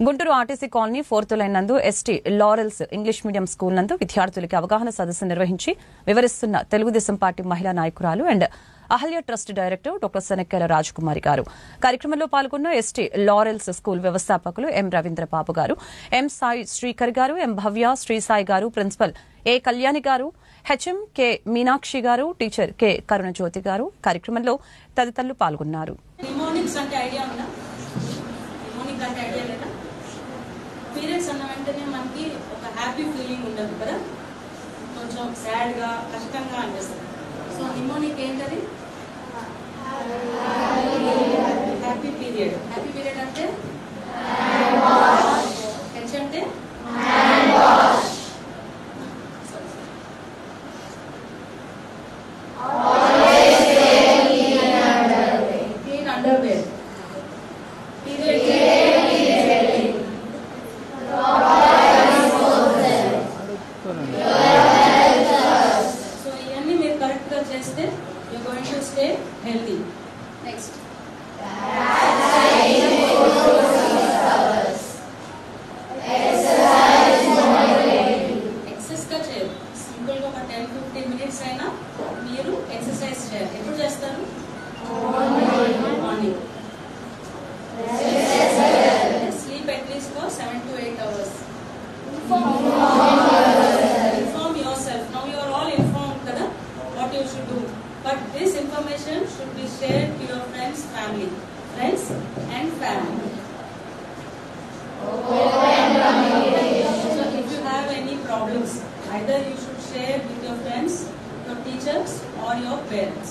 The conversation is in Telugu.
Guntur RTC colony 4th line నందు ST Laurels English medium school నందు విద్యార్థులకు అవగాహన సదస్సు నిర్వహించి వివరిస్తున్న తెలుగుదేశం పార్టీ మహిళా నాయకురాలు and Ahalya trust director doctor Sanakkela Rajakumari గారు. కార్యక్రమంలో పాల్గొన్న ఎస్టీ లారెల్స్ స్కూల్ వ్యవస్థాపకులు ఎం రవీంద్రబాబు గారు, ఎం సాయి శ్రీకర్ గారు, ఎం భవ్య శ్రీసాయి గారు, ప్రిన్సిపల్ ఏ కళ్యాణి గారు, హెచ్ఎం కె మీనాక్షి గారు, టీచర్ కె కరుణజ్యోతి గారు కార్యక్రమంలో తదితరులు పాల్గొన్నారు. పీరియడ్స్ అన్న వెంటనే మనకి ఒక హ్యాపీ ఫీలింగ్ ఉండదు కదా, కొంచెం సాడ్ గా కష్టంగా అనిపిస్తుంది. సో నిమోనిక్ ఏంటది? Happy period. హ్యాపీ పీరియడ్ అంటే హెచ్ అంటే క్లీన్ అండర్వేర్. చేస్తే you're going to stay healthy. Next. Exercise గా చేయాలి. సింపుల్ గా ఒక 10-15 minutes అయినా మీరు ఎక్సర్సైజ్ చేయాలి. ఎప్పుడు చేస్తారు? Morning. Sleep at least for 7 to 8 hours. Inform yourself. Now you are all informed kada what you should do, but this information should be shared to your friends and family. So if you have any problems, either you should share with your friends, your teachers or your parents.